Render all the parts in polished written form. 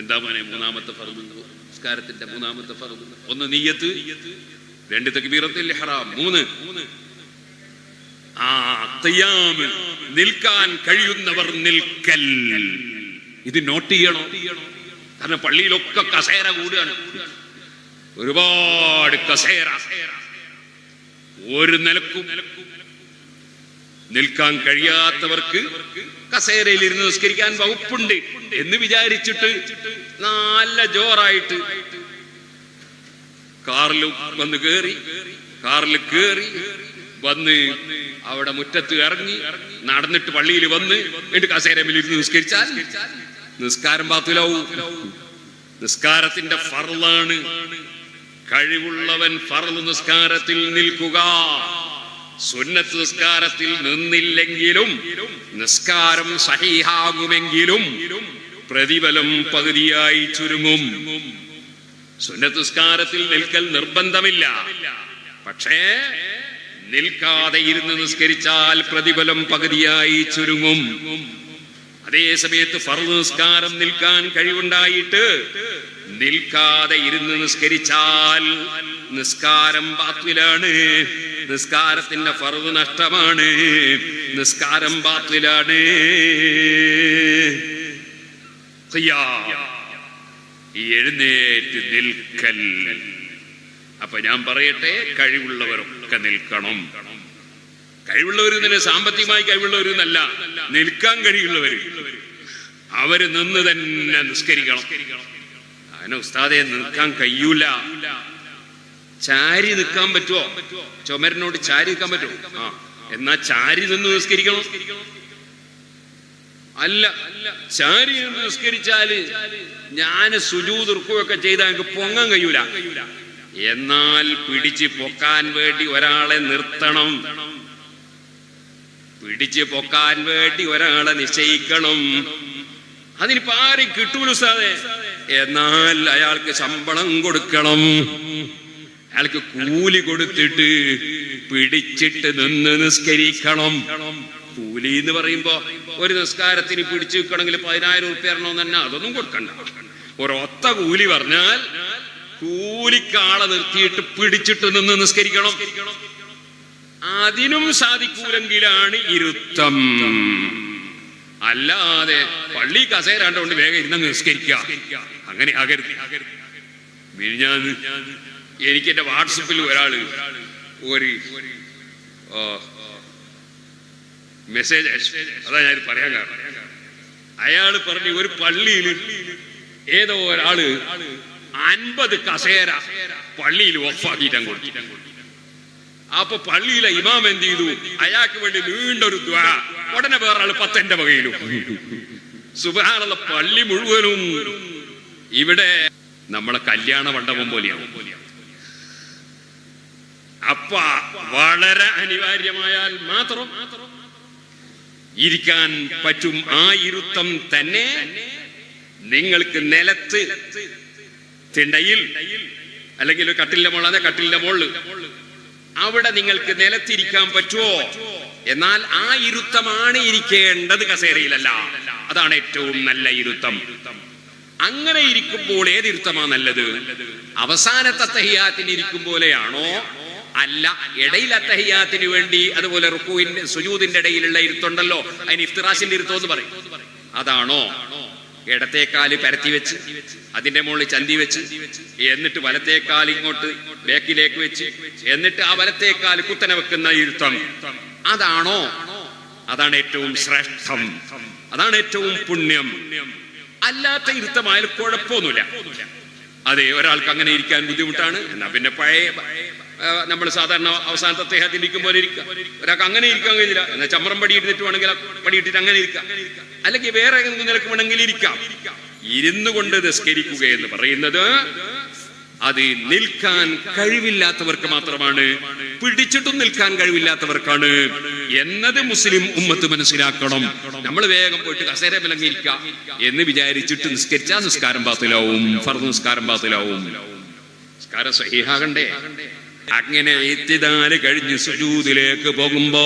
എന്താ മോനെ മൂന്നാമത്തെ ഫർദ്? നിസ്കാരത്തിന്റെ മൂന്നാമത്തെ ഫർദ്. ഒന്ന് നിയ്യത്ത്, രണ്ട് തക്ബീറത്തുൽ ഇഹ്റാം, മൂന്ന് ഖിയാം, നിൽക്കാൻ കഴിയുന്നവർ നിൽക്കൽ. ഇത് നോട്ട് ചെയ്യണം. കാരണം പള്ളിയിലൊക്കെ കസേര കൂടുകയാണ്, ഒരുപാട് കസേര. ഒരു നിലക്കും നിൽക്കാൻ കഴിയാത്തവർക്ക് കസേരയിൽ ഇരുന്ന് നിസ്കരിക്കാൻ വകുപ്പുണ്ട് എന്ന് വിചാരിച്ചിട്ട് നല്ല ജോറായിട്ട് കാറിൽ കേറി വന്ന് അവിടെ മുറ്റത്ത് ഇറങ്ങി നടന്നിട്ട് പള്ളിയിൽ വന്ന് എന്നിട്ട് കസേരയിൽ ഇരുന്ന് നിസ്കരിച്ചാൽ നിസ്കാരം ബാത്തിലാവും. നിസ്കാരത്തിന്റെ ഫർളാണ്. കഴിവുള്ളവൻ ഫർള് നിസ്കാരത്തിൽ നിൽക്കുക. സുന്നത്ത് നിസ്കാരത്തിൽ നിന്നില്ലെങ്കിലും നിസ്കാരം സഹീഹാകുമെങ്കിലും പ്രതിഫലം പകുതിയായി ചുരുങ്ങും. സുന്നത്ത് നിസ്കാരത്തിൽ നിൽക്കൽ നിർബന്ധമില്ല, പക്ഷേ നിൽക്കാതെ ഇരുന്ന് നിസ്കരിച്ചാൽ പ്രതിഫലം പകുതിയായി ചുരുങ്ങും. അതേ സമയത്ത് ഫർദ് നിസ്കാരം നിൽക്കാൻ കഴിവുണ്ടായിട്ട് നിൽക്കാതെ ഇരുന്ന് നിസ്കരിച്ചാൽ നിസ്കാരം ബാത്തിലാണ്, നിസ്കാരത്തിന്റെ ഫർദ് നഷ്ടമാണ്, നിസ്കാരം ബാത്തിലാണ്. എഴുന്നേറ്റ് നിൽക്കൽ. അപ്പൊ ഞാൻ പറയട്ടെ, കഴിവുള്ളവരൊക്കെ നിൽക്കണം. കഴിവുള്ളവര് സാമ്പത്തികമായി കഴിവുള്ളവരെന്നല്ല, നിൽക്കാൻ കഴിയുള്ളവര് അവര് നിന്ന് തന്നെ നിസ്കരിക്കണം. അതിന് ഉസ്താദെ നിൽക്കാൻ കഴിയൂല, ചാരി നിൽക്കാൻ പറ്റുമോ? ചുമരിനോട് ചാരി നിൽക്കാൻ പറ്റുമോ? എന്നാ ചാരി നിന്ന് നിസ്കരിക്കണം. അല്ല, ചാരി നിന്ന് നിസ്കരിച്ചാല് ഞാന് സുജൂദ് റുക്കുവൊക്കെ ചെയ്താൽ എനിക്ക് പൊങ്ങാൻ കഴിയൂല. എന്നാൽ പിടിച്ച് പൊക്കാൻ വേണ്ടി ഒരാളെ നിർത്തണം, പിടിച്ച് പൊക്കാൻ വേണ്ടി ഒരാളെ നിശ്ചയിക്കണം. അതിനിപ്പോ ആരും കിട്ടൂല ഉസ്താദേ. എന്നാൽ അയാൾക്ക് ശമ്പളം കൊടുക്കണം, അയാൾക്ക് കൂലി കൊടുത്തിട്ട് പിടിച്ചിട്ട് നിന്ന് നിസ്കരിക്കണം. കൂലി എന്ന് പറയുമ്പോ ഒരു നിസ്കാരത്തിന് പിടിച്ചു വെക്കണമെങ്കിൽ 10,000 ഉറുപ്യ തരണമെന്ന് തന്നെ, അതൊന്നും കൊടുക്കണ്ട. ഒരൊത്ത കൂലി പറഞ്ഞാൽ കൂലിക്കാളെ നിർത്തിയിട്ട് പിടിച്ചിട്ട് നിന്ന് നിസ്കരിക്കണം. അതിനും സാധിക്കൂലെങ്കിലാണ് ഇരുത്തം. അല്ലാതെ പള്ളി കസേരാണ്ടോണ്ട് വേഗം ഇരുന്ന് നിസ്കരിക്കുക, അങ്ങനെ ആകരുത്. എനിക്ക് എന്റെ വാട്സപ്പിൽ ഒരാള് ഒരു മെസ്സേജ് അയച്ചു. അതാ ഞാൻ പറയാൻ കാരണം. അയാള് പറഞ്ഞു, ഒരു പള്ളിയിൽ ഏതോ ഒരാള് 50 കസേര പള്ളിയിൽ വഖഫാക്കിയിട്ടാണ് കൊടുത്തു. അപ്പൊ പള്ളിയിലെ ഇമാം എന്ത് ചെയ്തു? അയാൾക്ക് വേണ്ടി നീണ്ടൊരു ദുആ. ഉടനെ വേറൊരാൾ 10 എന്റെ വകയിലും. സുബ്ഹാനല്ലാഹ്, പള്ളി മുഴുവനും ഇവിടെ നമ്മളെ കല്യാണ മണ്ഡപം പോലെയാണ്. അപ്പ വളരെ അനിവാര്യമായാൽ മാത്രം ഇരിക്കാൻ പറ്റും. ആ ഇരുത്തം തന്നെ നിങ്ങൾക്ക് നിലത്ത് തിണ്ടയിൽ അല്ലെങ്കിൽ കട്ടിലിന്റെ മുകളിൽ, കട്ടിലിന്റെ മുകളിൽ അവിടെ നിങ്ങൾക്ക് നിലത്തിരിക്കാൻ പറ്റുമോ? എന്നാൽ ആ ഇരുത്തമാണ് ഇരിക്കേണ്ടത്, കസേരയിലല്ല. അതാണ് ഏറ്റവും നല്ല ഇരുത്തം. അങ്ങനെ ഇരിക്കുമ്പോൾ ഏത് ഇരുത്തമാണ് നല്ലത്? അവസാനത്തെ തഹിയ്യാത്തിന് ഇരിക്കും പോലെയാണോ? അല്ല, ഇടയിലെ തഹിയ്യാത്തിന് വേണ്ടി അതുപോലെ റുക്കൂവിന്റെ സുജൂദിന്റെ ഇടയിലുള്ള ഇരുത്തുണ്ടല്ലോ, അതിന് ഇഫ്തിറാശിന്റെ ഇരുത്തം എന്ന് പറയും. അതാണോ? ഇടത്തേക്കാല് പരത്തി വെച്ച് അതിന്റെ മുകളിൽ ചന്തി വെച്ച് എന്നിട്ട് വലത്തേക്കാൽ ഇങ്ങോട്ട് ബാക്കിലേക്ക് വെച്ച് എന്നിട്ട് ആ വലത്തേക്കാൽ കുത്തനെ വെക്കുന്ന ഇരുത്തം, അതാണോ? അതാണ് ഏറ്റവും ശ്രേഷ്ഠം, അതാണ് ഏറ്റവും പുണ്യം. അല്ലാത്ത ഇരുത്തമായാലും കുഴപ്പമൊന്നുമില്ല. അതെ, ഒരാൾക്ക് അങ്ങനെ ഇരിക്കാൻ ബുദ്ധിമുട്ടാണ്, എന്നാ പിന്നെ പഴയ നമ്മൾ സാധാരണ അവസാനത്തെ തേഹത്തിൽ ഇരിക്കുമ്പോൾ ഇരിക്കാം. ഒരാൾക്ക് അങ്ങനെ ഇരിക്കാൻ കഴിയില്ല, എന്നാൽ ചമ്രം പടി ഇട്ടിട്ട് വേണമെങ്കിൽ പടിയിട്ടിട്ട് അങ്ങനെ ഇരിക്കാം, അല്ലെങ്കിൽ വേറെ നിലക്ക് വേണമെങ്കിൽ ഇരിക്കാം. ഇരുന്നു കൊണ്ട് നിസ്കരിക്കുക എന്ന് പറയുന്നത് അത് നിൽക്കാൻ കഴിവില്ലാത്തവർക്ക് മാത്രമാണ്, പിടിച്ചിട്ടും നിൽക്കാൻ കഴിവില്ലാത്തവർക്കാണ് എന്നത് മുസ്ലിം ഉമ്മത്ത് മനസ്സിലാക്കണം. നമ്മൾ വേഗം പോയിട്ട് കസേര വിലങ്ങിരിക്കാം എന്ന് വിചാരിച്ചിട്ട് നിസ്കരിച്ചാൽ നിസ്കാരം ബാത്തിലാവും, ഫർദ് നിസ്കാരം ബാത്തിലാവും. നിസ്കാരം സഹീഹാകണ്ടേ? അങ്ങനെ ഇത്തിദാല് കഴിഞ്ഞ് സുജൂദിലേക്ക് പോകുമ്പോ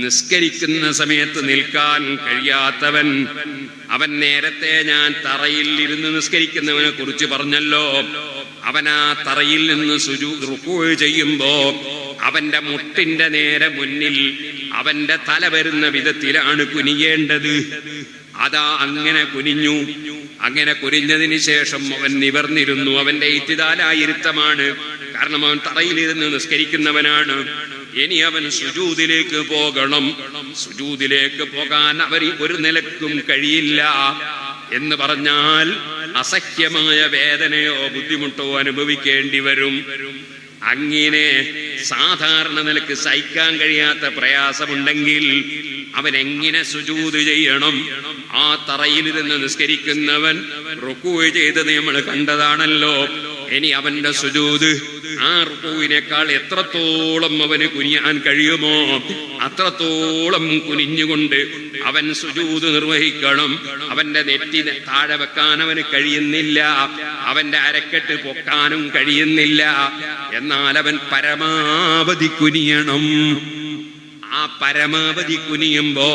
നിസ്കരിക്കുന്ന സമയത്ത് നിൽക്കാൻ കഴിയാത്തവൻ, അവൻ നേരത്തെ ഞാൻ തറയിൽ ഇരുന്ന് നിസ്കരിക്കുന്നവനെ കുറിച്ച് പറഞ്ഞല്ലോ. അവൻ ആ തറയിൽ നിന്ന് റുക്കൂ ചെയ്യുമ്പോ അവന്റെ മുട്ടിന്റെ നേരെ മുന്നിൽ അവന്റെ തല വരുന്ന വിധത്തിലാണ് കുനിയേണ്ടത്. അതാ അങ്ങനെ കുനിഞ്ഞു. അങ്ങനെ കുനിഞ്ഞതിന് ശേഷം അവൻ നിവർന്നിരുന്നു. അവന്റെ ഇത്തിദാലായിരുത്തമാണ്, കാരണം അവൻ തറയിലിരുന്ന് നിസ്കരിക്കുന്നവനാണ്. ഇനി അവൻ സുജൂദിലേക്ക് പോകണം. സുജൂദിലേക്ക് പോകാൻ അവർ ഒരു നിലക്കും കഴിയില്ല എന്ന് പറഞ്ഞാൽ അസഹ്യമായ വേദനയോ ബുദ്ധിമുട്ടോ അനുഭവിക്കേണ്ടി വരും. അങ്ങനെ സാധാരണ നിലക്ക് സഹിക്കാൻ കഴിയാത്ത പ്രയാസമുണ്ടെങ്കിൽ അവൻ എങ്ങനെ സുജൂദ് ചെയ്യണം? ആ തറയിലിരുന്ന് നിസ്കരിക്കുന്നവൻ റുക്കൂ ചെയ്തത് നമ്മൾ കണ്ടതാണല്ലോ. ഇനി അവന്റെ സുജൂദ് ആ റുക്കൂവിനേക്കാൾ എത്രത്തോളം അവന് കുനിയാൻ കഴിയുമോ അത്രത്തോളം കുനിഞ്ഞുകൊണ്ട് അവൻ സുജൂദ് നിർവഹിക്കണം. അവന്റെ നെറ്റി താഴെ വെക്കാൻ അവന് കഴിയുന്നില്ല, അവന്റെ അരക്കെട്ട് പൊക്കാനും കഴിയുന്നില്ല. എന്നാൽ അവൻ പരമാവധി കുനിയണം. ആ പരമാവധി കുനിയുമ്പോ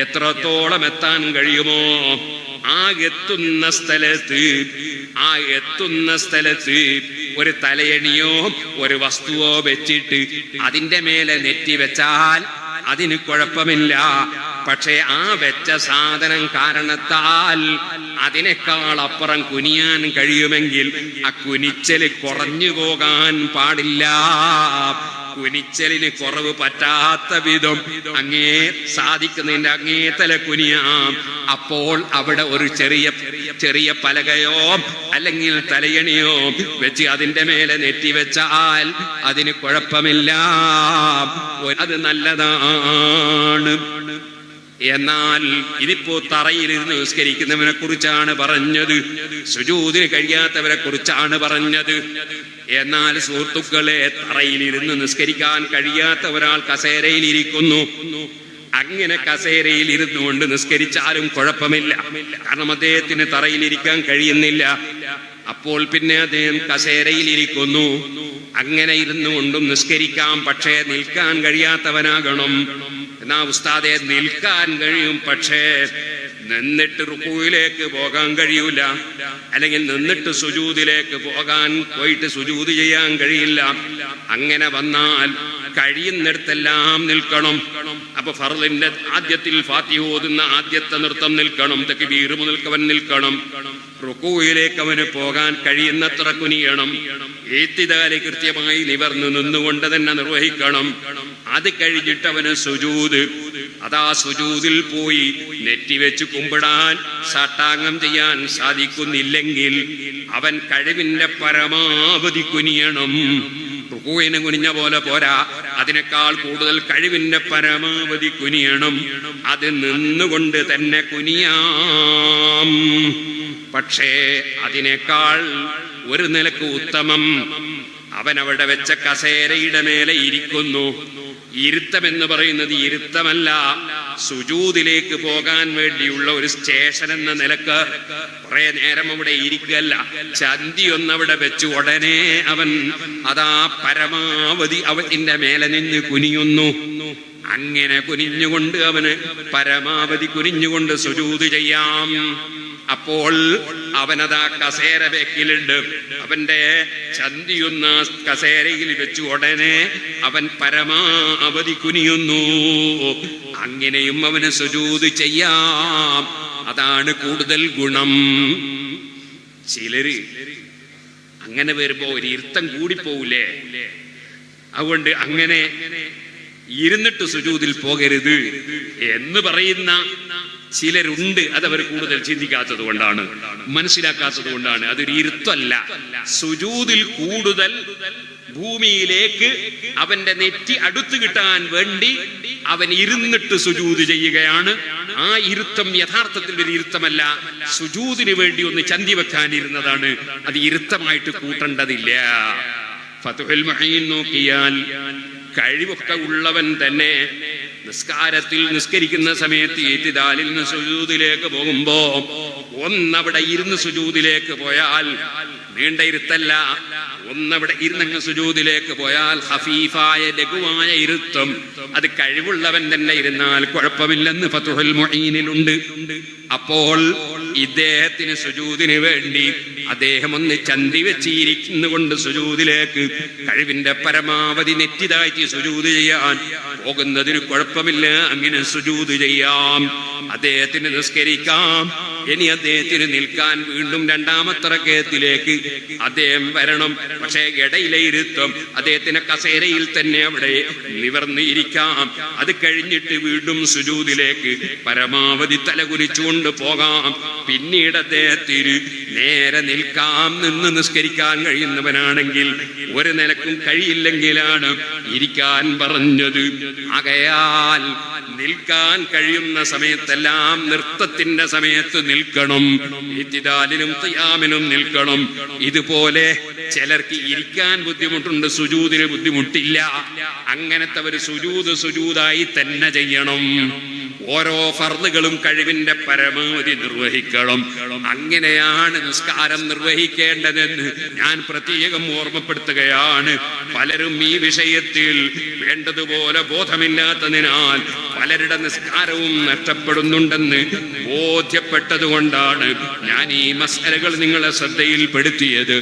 എത്രത്തോളം എത്താൻ കഴിയുമോ ആ എത്തുന്ന സ്ഥലത്ത് ഒരു തലയണിയോ ഒരു വസ്തുവോ വെച്ചിട്ട് അതിന്റെ മേലെ നെറ്റി വെച്ചാൽ അതിന് കുഴപ്പമില്ല. പക്ഷേ ആ വെച്ച സാധനം കാരണത്താൽ അതിനേക്കാൾ അപ്പുറം കുനിയാൻ കഴിയുമെങ്കിൽ ആ കുനിച്ചല് കുറഞ്ഞു പോകാൻ പാടില്ല. കുനിച്ചലിന് കുറവ് പറ്റാത്ത വിധം അങ്ങേ സാധിക്കുന്നതിന്റെ അങ്ങേ തല കുനിയാം. അപ്പോൾ അവിടെ ഒരു ചെറിയ പലകയോ അല്ലെങ്കിൽ തലയണിയോ വെച്ച് അതിന്റെ മേലെ നെറ്റി വെച്ചാൽ അതിന് കുഴപ്പമില്ല, അത് നല്ലതാണ്. എന്നാൽ ഇതിപ്പോ തറയിലിരുന്ന് നിസ്കരിക്കുന്നവനെ കുറിച്ചാണ് പറഞ്ഞത്, സുജൂദിന് കഴിയാത്തവരെ കുറിച്ചാണ് പറഞ്ഞത്. എന്നാൽ സുഹൃത്തുക്കളെ, തറയിലിരുന്ന് നിസ്കരിക്കാൻ കഴിയാത്ത ഒരാൾ കസേരയിൽ ഇരിക്കുന്നു. അങ്ങനെ കസേരയിൽ ഇരുന്നു കൊണ്ട് നിസ്കരിച്ചാലും കുഴപ്പമില്ല, കാരണം അദ്ദേഹത്തിന് തറയിലിരിക്കാൻ കഴിയുന്നില്ല. അപ്പോൾ പിന്നെ അദ്ദേഹം കസേരയിൽ ഇരിക്കുന്നു. അങ്ങനെ ഇരുന്നു കൊണ്ടും നിസ്കരിക്കാം, പക്ഷേ നിൽക്കാൻ കഴിയാത്തവനാകണം. എന്നാ ഉസ്താദെ, നിൽക്കാൻ കഴിയും, പക്ഷേ നിന്നിട്ട് റുക്കൂയിലേക്ക് പോകാൻ കഴിയൂല, അല്ലെങ്കിൽ നിന്നിട്ട് സുജൂദിലേക്ക് പോയിട്ട് സുജൂദ് ചെയ്യാൻ കഴിയില്ല. അങ്ങനെ വന്നാൽ കഴിയുന്നിടത്തെല്ലാം നിൽക്കണം. അപ്പൊ ഫർളിന്റെ ആദ്യത്തിൽ ഫാത്തിഹ ഓതുന്ന ആദ്യത്തെ നൃത്തം നിൽക്കണം, തക്ബീർ മുതൽക്കവൻ നിൽക്കണം. റുക്കൂയിലേക്ക് അവന് പോകാൻ കഴിയുന്നത്ര കുനിയണം. ഇത്തിദാല് കൃത്യമായി നിവർന്നു നിന്നുകൊണ്ട് തന്നെ നിർവഹിക്കണം. അത് കഴിഞ്ഞിട്ട് അവന് സുജൂദ്, അതാ സുജൂദിൽ പോയി നെറ്റിവെച്ച് കുമ്പിടാൻ സാഷ്ടാംഗം ചെയ്യാൻ സാധിക്കുന്നില്ലെങ്കിൽ അവൻ കഴിവിന്റെ പരമാവധി കുനിയണം. റുക്കൂവിന് കുനിഞ്ഞ പോലെ പോരാ, അതിനേക്കാൾ കൂടുതൽ കഴിവിന്റെ പരമാവധി കുനിയണം. അത് നിന്നുകൊണ്ട് തന്നെ കുനിയാം. പക്ഷേ അതിനേക്കാൾ ഒരു നിലക്ക് ഉത്തമം അവൻ അവിടെ വെച്ച കസേരയുടെ മേലെ ഇരിക്കുന്നു. ഇരുത്തം എന്ന് പറയുന്നത് ഇരുത്തമല്ല, സുജൂദിലേക്ക് പോകാൻ വേണ്ടിയുള്ള ഒരു സ്റ്റേഷൻ എന്ന നിലക്ക് കുറെ നേരം അവിടെ ഇരിക്കല്ല, ചന്തി ഒന്നവിടെ വെച്ച് ഉടനെ അവൻ അതാ പരമാവധി അവന്റെ മേലെ നിന്ന് കുനിയുന്നു. അങ്ങനെ കുനിഞ്ഞുകൊണ്ട് അവന് പരമാവധി കുനിഞ്ഞുകൊണ്ട് സുജൂദ് ചെയ്യാം. അപ്പോൾ അവനതാ കസേര ബേക്കിലുണ്ട്, അവന്റെ ചന്തിയുന്ന കസേരയിൽ വെച്ച് ഉടനെ അവൻ പരമാവധി കുനിയുന്നു. അങ്ങനെയും അവന് സുജൂദ് ചെയ്യാം. അതാണ് കൂടുതൽ ഗുണം. ചിലര് അങ്ങനെ വരുമ്പോ ഒരു ഇരുത്തം കൂടിപ്പോവില്ലേ, അതുകൊണ്ട് അങ്ങനെ ഇരുന്നിട്ട് സുജൂദിൽ പോകരുത് എന്ന് പറയുന്ന ചിലരുണ്ട്. അതവർ കൂടുതൽ ചിന്തിക്കാത്തത് കൊണ്ടാണ്, മനസ്സിലാക്കാത്തത് കൊണ്ടാണ്. അതൊരു ഇരുത്തല്ല. സുജൂദിൽ കൂടുതൽ ഭൂമിയിലേക്ക് അവന്റെ നെറ്റി അടുത്ത് കിട്ടാൻ വേണ്ടി അവൻ ഇരുന്നിട്ട് സുജൂദ് ചെയ്യുകയാണ്. ആ ഇരുത്തം യഥാർത്ഥത്തിൽ ഒരു ഇരുത്തമല്ല, സുജൂദിന് വേണ്ടി ഒന്ന് ചന്തി വെക്കാൻ ഇരുന്നതാണ്. അത് ഇരുത്തമായിട്ട് കൂട്ടേണ്ടതില്ല. ഫത്ഹുൽ മുഈൻ നോക്കിയാൽ കഴിവൊക്കെ ഉള്ളവൻ തന്നെ നിസ്കാരത്തിൽ നിസ്കരിക്കുന്ന സമയത്ത് ഇത്തിദാലിൽ നിന്ന് സുജൂദിലേക്ക് പോകുമ്പോ ഒന്നവിടെ ഇരുന്ന് സുജൂദിലേക്ക് പോയാൽ നീണ്ട ഇരുത്തല്ല. ഒന്നവിടെ ഇരുന്നങ്ങ് സുജൂദിലേക്ക് പോയാൽ ഖഫീഫായ ലഘുവായ ഇരുത്തം, അത് കഴിവുള്ളവൻ തന്നെ ഇരുന്നാൽ കുഴപ്പമില്ലെന്ന് ഫതുഹുൽ മുഈനിലുണ്ട്. അപ്പോൾ ഇദ്ദേഹത്തിന് സുജൂദിന് വേണ്ടി അദ്ദേഹം ഒന്ന് ചന്തി വെച്ചിരിക്കുന്നുകൊണ്ട് സുജൂദിലേക്ക് കഴിവിന്റെ പരമാവധി നെറ്റിതാഴ്ത്തി സുജൂദ് ചെയ്യാൻ പോകുന്നതിന് കുഴപ്പമില്ല. അങ്ങനെ സുജൂദ് ചെയ്യാം, അദ്ദേഹത്തിന് നിസ്കരിക്കാം. ഇനി അദ്ദേഹത്തിന് നിൽക്കാൻ വീണ്ടും രണ്ടാമത്തെ റക്അത്തിലേക്ക് അദ്ദേഹം വരണം. പക്ഷേ ഇടയിലെ ഇരുത്തം അദ്ദേഹത്തിന് കസേരയിൽ തന്നെ അവിടെ നിവർന്നിരിക്കാം. അത് കഴിഞ്ഞിട്ട് വീണ്ടും സുജൂദിലേക്ക് പരമാവധി തലകുനിച്ചുകൊണ്ട് പോകാം. പിന്നീട് അദ്ദേഹത്തിന് നേരെ നിൽക്കാം. നിന്ന് നിസ്കരിക്കാൻ കഴിയുന്നവനാണെങ്കിൽ, ഒരു നിലക്കും കഴിയില്ലെങ്കിലാണ് ഇരിക്കാൻ പറഞ്ഞത്. ആകയാൽ നിൽക്കാൻ കഴിയുന്ന സമയത്തെല്ലാം നൃത്തത്തിന്റെ സമയത്ത് നിൽക്കണം, ഇത്തിദാലിനും ഖിയാമിനും നിൽക്കണം. ഇതുപോലെ ചിലർക്ക് ഇരിക്കാൻ ബുദ്ധിമുട്ടുണ്ട്, സുജൂദിന് ബുദ്ധിമുട്ടില്ല. അങ്ങനത്തെ ഒരു സുജൂദായി തന്നെ ചെയ്യണം. ഓരോ ഫർളുകളും കഴിവിന്റെ പരമാവധി നിർവഹിക്കണം. അങ്ങനെയാണ് നിസ്കാരം നിർവഹിക്കേണ്ടതെന്ന് ഞാൻ പ്രത്യേകം ഓർമ്മപ്പെടുത്തുകയാണ്. പലരും ഈ വിഷയത്തിൽ വേണ്ടതുപോലെ ബോധമില്ലാത്തതിനാൽ പലരുടെ നിസ്കാരവും നഷ്ടപ്പെടുന്നുണ്ടെന്ന് ബോധ്യപ്പെട്ടതുകൊണ്ടാണ് ഞാൻ ഈ മസ്അലകൾ നിങ്ങളെ ശ്രദ്ധയിൽപ്പെടുത്തിയത്.